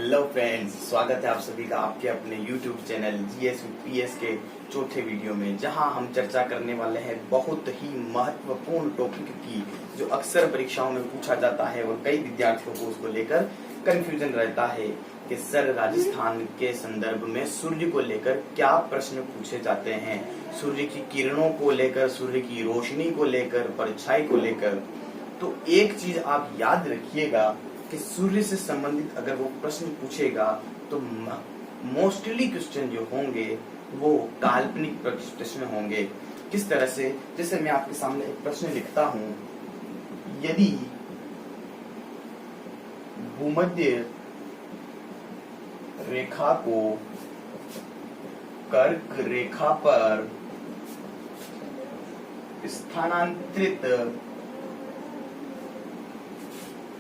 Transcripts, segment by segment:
Hello friends, स्वागत है आप सभी का आपके अपने YouTube चैनल जीएस पीएस के चौथे वीडियो में, जहां हम चर्चा करने वाले हैं बहुत ही महत्वपूर्ण टॉपिक की जो अक्सर परीक्षाओं में पूछा जाता है और कई विद्यार्थियों को उसको लेकर कंफ्यूजन रहता है कि सर राजस्थान के संदर्भ में सूर्य को लेकर क्या प्रश्न पूछे जाते हैं, सूर्य की किरणों को लेकर, सूर्य की रोशनी को लेकर, परछाई को लेकर। तो एक चीज आप याद रखिएगा कि सूर्य से संबंधित अगर वो प्रश्न पूछेगा तो मोस्टली क्वेश्चन जो होंगे वो काल्पनिक प्रश्न होंगे। किस तरह से, जैसे मैं आपके सामने एक प्रश्न लिखता हूं, यदि भूमध्य रेखा को कर्क रेखा पर स्थानांतरित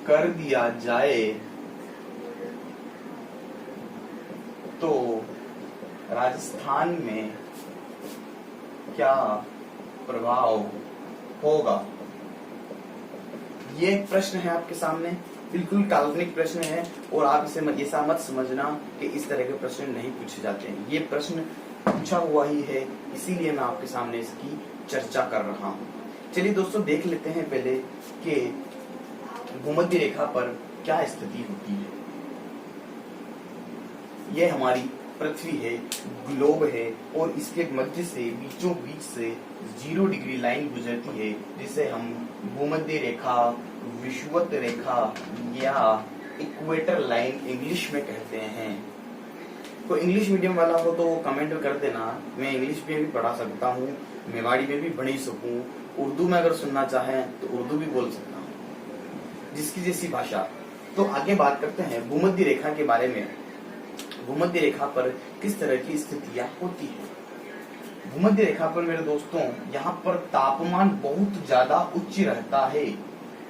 कर दिया जाए तो राजस्थान में क्या प्रभाव होगा। ये एक प्रश्न है आपके सामने, बिल्कुल काल्पनिक प्रश्न है और आप इसे ऐसा मत समझना कि इस तरह के प्रश्न नहीं पूछे जाते हैं। ये प्रश्न पूछा हुआ ही है, इसीलिए मैं आपके सामने इसकी चर्चा कर रहा हूं। चलिए दोस्तों, देख लेते हैं पहले कि भूमध्य रेखा पर क्या स्थिति होती है। यह हमारी पृथ्वी है, ग्लोब है, और इसके मध्य से बीचों बीच से 0 डिग्री लाइन गुजरती है, जिसे हम भूमध्य रेखा, विषुवत रेखा या इक्वेटर लाइन इंग्लिश में कहते हैं। तो इंग्लिश मीडियम वाला हो तो कमेंट कर देना, मैं इंग्लिश में भी पढ़ा सकता हूँ, मेवाड़ी में भी पढ़ी सकूं, उर्दू में अगर सुनना चाहें तो उर्दू भी बोल सकता हूँ, जिसकी जैसी भाषा। तो आगे बात करते हैं भूमध्य रेखा के बारे में। भूमध्य रेखा पर किस तरह की स्थितियां होती है। भूमध्य रेखा पर मेरे दोस्तों, यहाँ पर तापमान बहुत ज्यादा उच्च रहता है।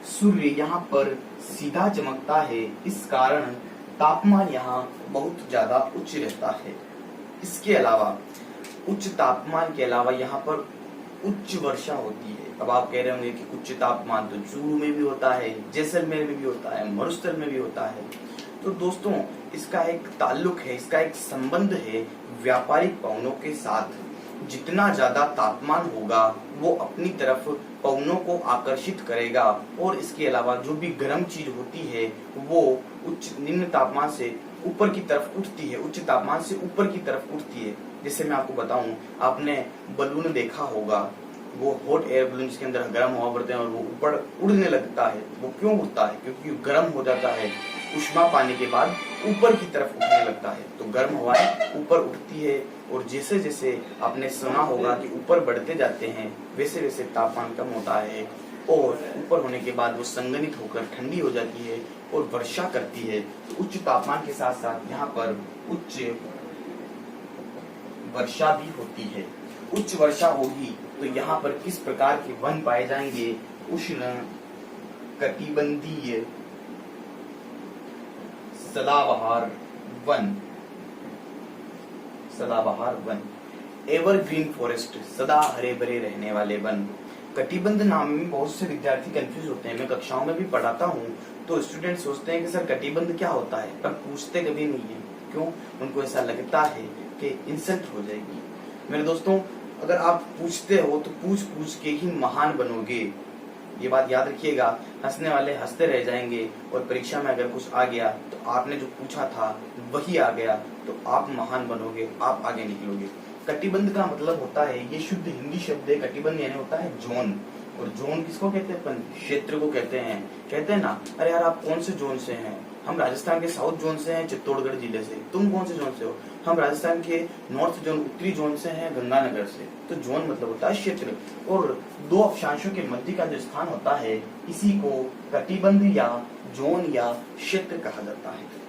सूर्य यहाँ पर सीधा चमकता है, इस कारण तापमान यहाँ बहुत ज्यादा उच्च रहता है। इसके अलावा उच्च तापमान के अलावा यहाँ पर उच्च वर्षा होती है। अब आप कह रहे होंगे कि उच्च तापमान तो चूरू में भी होता है, जैसलमेर में भी होता है, मरुस्थल में भी होता है। तो दोस्तों, इसका एक ताल्लुक है, इसका एक संबंध है व्यापारिक पवनों के साथ। जितना ज्यादा तापमान होगा वो अपनी तरफ पवनों को आकर्षित करेगा, और इसके अलावा जो भी गर्म चीज होती है वो उच्च निम्न तापमान से ऊपर की तरफ उठती है, उच्च तापमान से ऊपर की तरफ उठती है। जैसे मैं आपको बताऊं, आपने बलून देखा होगा, वो हॉट एयर बलून जिसके अंदर गर्म हवा भरते हैं और वो ऊपर उड़ने लगता है। वो क्यों उड़ता है? क्योंकि गर्म हो जाता है, उष्मा पाने के बाद ऊपर की तरफ उठने लगता है। तो गर्म हवाएं ऊपर उठती है, और जैसे जैसे आपने सुना होगा कि ऊपर बढ़ते जाते हैं वैसे वैसे तापमान कम होता है, और ऊपर होने के बाद वो संघनित होकर ठंडी हो जाती है और वर्षा करती है। तो उच्च तापमान के साथ साथ यहाँ पर उच्च वर्षा भी होती है। उच्च वर्षा होगी तो यहाँ पर किस प्रकार के वन पाए जाएंगे? उष्ण कटिबंधीय सदाबहार वन, सदाबहार वन, एवरग्रीन फॉरेस्ट, सदा हरे भरे रहने वाले वन। कटिबंध नाम में बहुत से विद्यार्थी कंफ्यूज होते हैं। मैं कक्षाओं में भी पढ़ाता हूँ तो स्टूडेंट सोचते हैं कि सर कटिबंध क्या होता है, पर पूछते कभी नहीं है। क्यों? उनको ऐसा लगता है कि इंसल्ट हो जाएगी। मेरे दोस्तों, अगर आप पूछते हो तो पूछ पूछ के ही महान बनोगे, ये बात याद रखिएगा। हंसने वाले हंसते रह जाएंगे, और परीक्षा में अगर कुछ आ गया तो आपने जो पूछा था वही आ गया तो आप महान बनोगे, आप आगे निकलोगे। कटिबंध का मतलब होता है, ये शुद्ध हिंदी शब्द है, कटिबंध यानी होता है जोन। और जोन किसको कहते हैं? अपन क्षेत्र को कहते हैं। कहते हैं ना, अरे यार आप कौन से जोन से हैं? हम राजस्थान के साउथ जोन से हैं, चित्तौड़गढ़ जिले से। तुम कौन से जोन से हो? हम राजस्थान के नॉर्थ जोन, उत्तरी जोन से हैं, गंगानगर से। तो जोन मतलब होता है क्षेत्र, और दो अक्षांशों के मध्य का जो स्थान होता है इसी को कटिबंध या जोन या क्षेत्र कहा जाता है।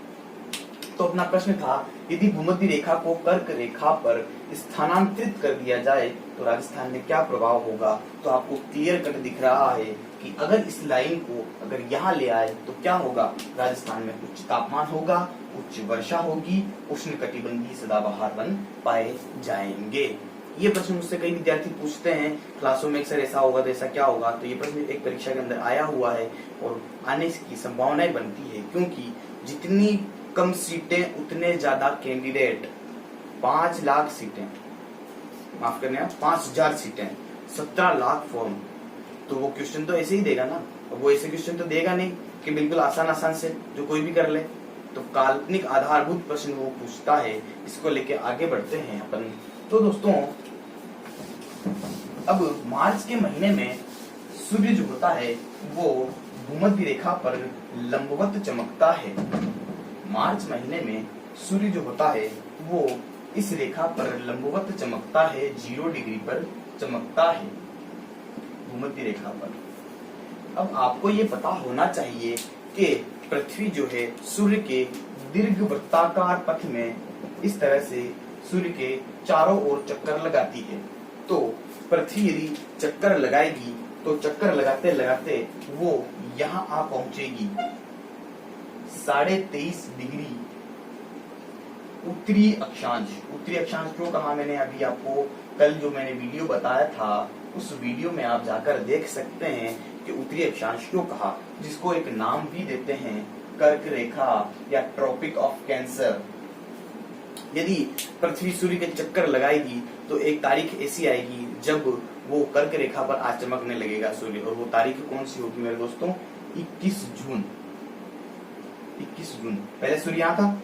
तो अपना प्रश्न था, यदि भूमध्य रेखा को कर्क रेखा पर स्थानांतरित कर दिया जाए तो राजस्थान में क्या प्रभाव होगा। तो आपको क्लियर कट दिख रहा है कि अगर इस लाइन को अगर यहाँ ले आए तो क्या होगा? राजस्थान में उच्च तापमान होगा, उच्च वर्षा होगी, उष्ण कटिबंधीय सदाबहार वन पाए जाएंगे। ये प्रश्न मुझसे कई विद्यार्थी पूछते हैं क्लासों में, सर ऐसा होगा तो ऐसा क्या होगा। तो ये प्रश्न एक परीक्षा के अंदर आया हुआ है और आने की संभावनाएं बनती है, क्योंकि जितनी कम सीटें उतने ज्यादा कैंडिडेट। 5 लाख सीटें, माफ करना 5000 सीटें, 17 लाख फॉर्म। तो वो क्वेश्चन तो ऐसे ही देगा ना, वो ऐसे क्वेश्चन तो देगा नहीं कि बिल्कुल आसान आसान से जो कोई भी कर ले। तो काल्पनिक आधारभूत प्रश्न वो पूछता है, इसको लेके आगे बढ़ते हैं अपन। तो दोस्तों अब मार्च के महीने में सूर्य जो होता है वो भूमध्य रेखा पर लंबवत चमकता है। मार्च महीने में सूर्य जो होता है वो इस रेखा पर लंबवत चमकता है, 0 डिग्री पर चमकता है भूमध्य रेखा पर। अब आपको ये पता होना चाहिए कि पृथ्वी जो है सूर्य के दीर्घवृत्ताकार पथ में इस तरह से सूर्य के चारों ओर चक्कर लगाती है। तो पृथ्वी यदि चक्कर लगाएगी तो चक्कर लगाते लगाते वो यहाँ आ पहुंचेगी 23.5 डिग्री उत्तरी अक्षांश। उत्तरी अक्षांश क्यों कहा मैंने अभी आपको, कल जो मैंने वीडियो बताया था उस वीडियो में आप जाकर देख सकते हैं कि उत्तरी अक्षांश क्यों कहा, जिसको एक नाम भी देते हैं कर्क रेखा या ट्रॉपिक ऑफ कैंसर। यदि पृथ्वी सूर्य के चक्कर लगाएगी तो एक तारीख ऐसी आएगी जब वो कर्क रेखा पर आज चमकने लगेगा सूर्य, और वो तारीख कौन सी होगी मेरे दोस्तों, 21 जून। 21 जून पहले सूर्य यहाँ था,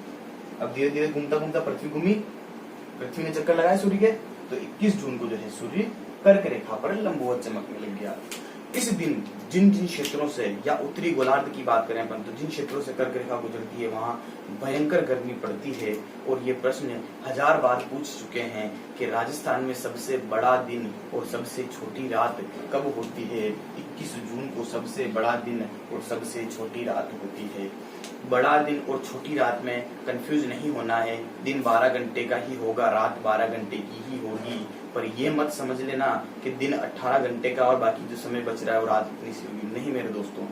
अब धीरे धीरे घूमता घूमता पृथ्वी घूमी, पृथ्वी ने चक्कर लगाया सूर्य के, तो 21 जून को जो है सूर्य कर्क रेखा पर लंबवत चमकने लग गया। इस दिन जिन जिन क्षेत्रों से, या उत्तरी गोलार्ध की बात करें अपन, तो जिन क्षेत्रों से कर्क रेखा गुजरती है वहां भयंकर गर्मी पड़ती है। और ये प्रश्न 1000 बार पूछ चुके हैं कि राजस्थान में सबसे बड़ा दिन और सबसे छोटी रात कब होती है। 21 जून को सबसे बड़ा दिन और सबसे छोटी रात होती है। बड़ा दिन और छोटी रात में कंफ्यूज नहीं होना है, दिन 12 घंटे का ही होगा, रात 12 घंटे की ही होगी। पर ये मत समझ लेना कि दिन 18 घंटे का और बाकी जो समय बच रहा है वो रात इतनी सी होगी, नहीं मेरे दोस्तों।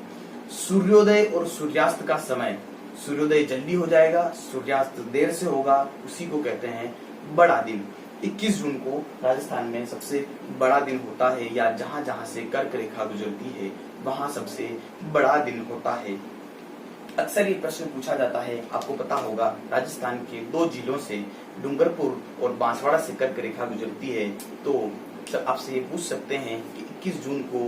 सूर्योदय और सूर्यास्त का समय, सूर्योदय जल्दी हो जाएगा, सूर्यास्त देर से होगा, उसी को कहते हैं बड़ा दिन। 21 जून को राजस्थान में सबसे बड़ा दिन होता है, या जहां जहां से कर्क रेखा गुजरती है वहां सबसे बड़ा दिन होता है। अक्सर ये प्रश्न पूछा जाता है, आपको पता होगा राजस्थान के 2 जिलों से, डूंगरपुर और बांसवाड़ा से कर्क रेखा गुजरती है। तो आपसे ये पूछ सकते हैं कि 21 जून को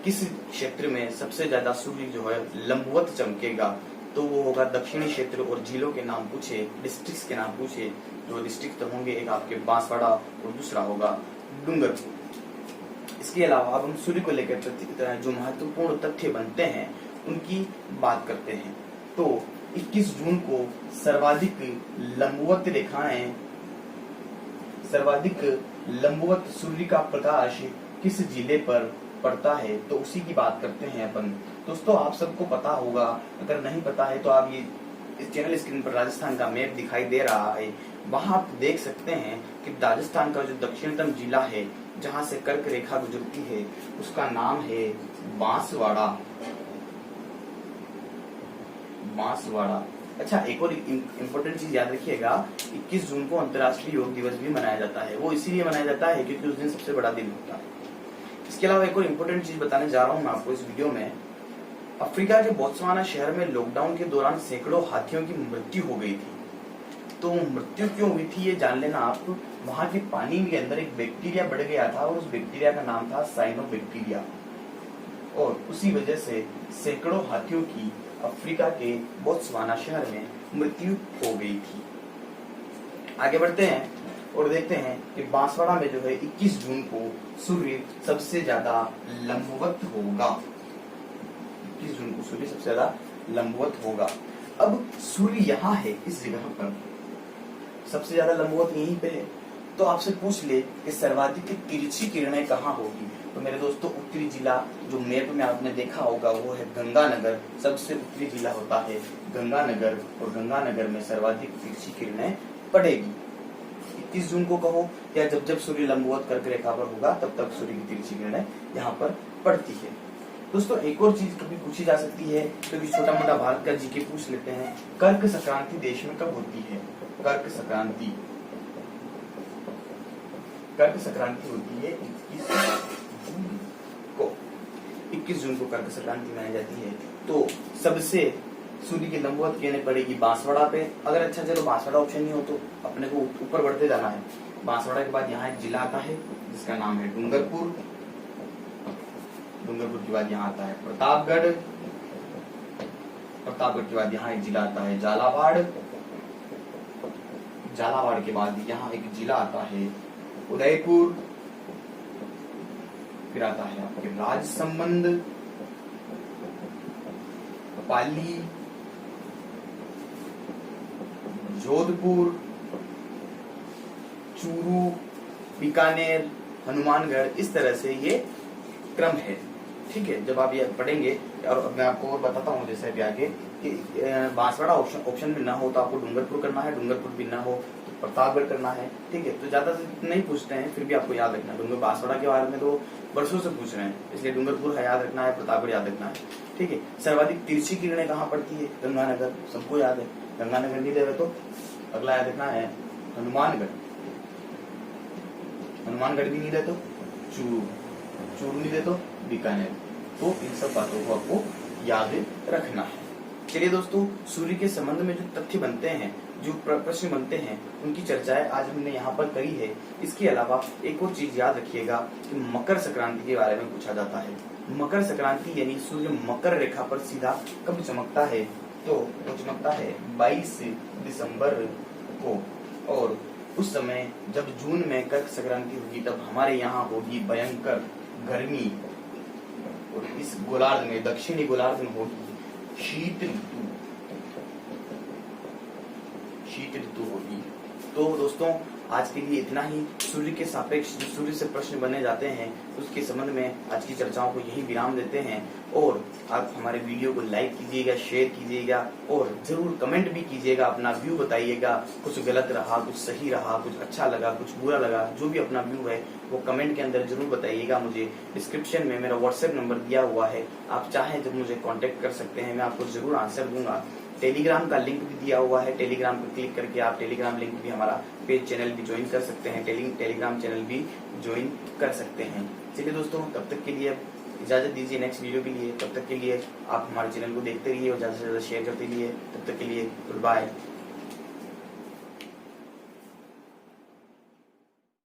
किस क्षेत्र में सबसे ज्यादा सूर्य जो है लंबवत चमकेगा, तो वो होगा दक्षिणी क्षेत्र। और जिलों के नाम पूछे, डिस्ट्रिक्ट्स के नाम पूछे, जो डिस्ट्रिक्ट तो होंगे, एक आपके बांसवाड़ा और दूसरा होगा डूंगरपुर। इसके अलावा अब हम सूर्य को लेकर जो महत्वपूर्ण तथ्य बनते हैं उनकी बात करते हैं। तो 21 जून को सर्वाधिक लंबवत रेखाएं, सर्वाधिक लंबवत सूर्य का प्रकाश किस जिले पर पड़ता है, तो उसी की बात करते हैं अपन। दोस्तों आप सबको पता होगा, अगर नहीं पता है तो आप ये इस चैनल स्क्रीन पर राजस्थान का मैप दिखाई दे रहा है, वहां आप देख सकते हैं कि राजस्थान का जो दक्षिणतम जिला है जहां से कर्क रेखा गुजरती है उसका नाम है बांसवाड़ा। बांसवाड़ा। अच्छा, एक और इम्पोर्टेंट चीज याद रखिएगा, 21 जून को अंतर्राष्ट्रीय योग दिवस भी मनाया जाता है। वो इसीलिए मनाया जाता है क्योंकि उस दिन सबसे बड़ा दिन होता है। इसके अलावा एक और इम्पोर्टेंट चीज बताने जा रहा हूँ मैं आपको इस वीडियो में। अफ्रीका के बोत्सवाना शहर में लॉकडाउन के दौरान सैकड़ों हाथियों की मृत्यु हो गई थी। तो मृत्यु क्यों हुई थी ये जान लेना आप। वहां के पानी के अंदर एक बैक्टीरिया बढ़ गया था और उस बैक्टीरिया का नाम था साइनोबैक्टीरिया, और उसी वजह से सैकड़ों हाथियों की अफ्रीका के बोत्सवाना शहर में मृत्यु हो गई थी। आगे बढ़ते हैं और देखते हैं कि बांसवाड़ा में जो है 21 जून को सूर्य सबसे ज्यादा लंबवत होगा। 21 जून को सूर्य सबसे ज्यादा लंबवत होगा। अब सूर्य यहाँ है, इस जगह पर सबसे ज्यादा लंबवत यहीं पे है। तो आपसे पूछ ले कि सर्वाधिक तिरछी किरणें कहाँ होगी, तो मेरे दोस्तों उत्तरी जिला जो मैप में आपने देखा होगा वो है गंगानगर। सबसे उत्तरी जिला होता है गंगानगर, और गंगानगर में सर्वाधिक तिरछी किरणें पड़ेगी। 21 जून को कहो या जब जब सूर्य लंबवत कर्क रेखा पर होगा तब तब सूर्य की तिरछी किरणें यहाँ पर पड़ती है। दोस्तों एक और चीज कभी पूछी जा सकती है, क्योंकि छोटा मोटा भारत का जीके पूछ लेते हैं, कर्क संक्रांति देश में कब होती है। कर्क संक्रांति होती है 21 जून को कर्क संक्रांति मनाई जाती है। तो सबसे सूर्य की लंबवत किरणें पड़ेगी बांसवाड़ा पे। अगर अच्छा चलो बांसवाड़ा ऑप्शन नहीं हो तो अपने को ऊपर बढ़ते जाना है। बांसवाड़ा के बाद यहाँ एक जिला आता है जिसका नाम है डूंगरपुर। डूंगरपुर के बाद यहाँ आता है प्रतापगढ़। प्रतापगढ़ के बाद यहाँ एक जिला आता है झालावाड़। झालावाड़ के बाद यहाँ एक जिला आता है उदयपुर। फिर आता है आपके राजसमंद, पाली, जोधपुर, चूरू, बीकानेर, हनुमानगढ़। इस तरह से ये क्रम है। ठीक है, जब आप ये पढ़ेंगे और मैं आपको और बताता हूँ जैसे अभी आगे कि बांसवाड़ा ऑप्शन में ना हो तो आपको डूंगरपुर करना है, डूंगरपुर भी ना हो तो प्रतापगढ़ करना है। ठीक है, तो ज्यादा से नहीं पूछते हैं, फिर भी आपको याद रखना है। डूंगर बांसवाड़ा के बारे में तो वर्षों से पूछ रहे हैं, इसलिए डूंगरपुर है याद रखना है, प्रतापगढ़ याद रखना है। ठीक है, सर्वाधिक तिरछी किरणें कहाँ पड़ती है? गंगानगर, सबको याद है। गंगानगर नहीं देवे तो अगला याद रखना है हनुमानगढ़। हनुमानगढ़ भी नहीं दे तो चूरू, चूरू नहीं दे तो बीकानेर। तो इन सब बातों को आपको याद रखना है। चलिए दोस्तों, सूर्य के संबंध में जो तथ्य बनते हैं, जो प्रश्न बनते हैं, उनकी चर्चाएं आज हमने यहाँ पर करी है। इसके अलावा एक और चीज याद रखिएगा कि मकर संक्रांति के बारे में पूछा जाता है। मकर संक्रांति यानी सूर्य मकर रेखा पर सीधा कब चमकता है? तो वो चमकता है 22 दिसंबर को। और उस समय जब जून में कर्क संक्रांति होगी तब हमारे यहाँ होगी भयंकर गर्मी। और इस गोलार्ध में, दक्षिणी गोलार्ध में होगी शीत ऋतु। शीत ऋतु होगी। तो दोस्तों आज के लिए इतना ही। सूर्य के सापेक्ष जो सूर्य से प्रश्न बने जाते हैं उसके संबंध में आज की चर्चाओं को यही विराम देते हैं। और आप हमारे वीडियो को लाइक कीजिएगा, शेयर कीजिएगा और जरूर कमेंट भी कीजिएगा, अपना व्यू बताइएगा। कुछ गलत रहा, कुछ सही रहा, कुछ अच्छा लगा, कुछ बुरा लगा, जो भी अपना व्यू है वो कमेंट के अंदर जरूर बताइएगा मुझे। डिस्क्रिप्शन में मेरा व्हाट्सएप नंबर दिया हुआ है, आप चाहें जब मुझे कॉन्टेक्ट कर सकते हैं, मैं आपको जरूर आंसर दूंगा। टेलीग्राम का लिंक भी दिया हुआ है, टेलीग्राम पर क्लिक करके आप टेलीग्राम लिंक भी हमारा पेज चैनल भी ज्वाइन कर सकते हैं, टेलीग्राम चैनल भी ज्वाइन कर सकते हैं। चलिए दोस्तों, तब तक के लिए इजाजत दीजिए नेक्स्ट वीडियो के लिए। तब तक के लिए आप हमारे चैनल को देखते रहिए और ज्यादा से ज्यादा शेयर करते रहिए। तब तक के लिए गुड बाय।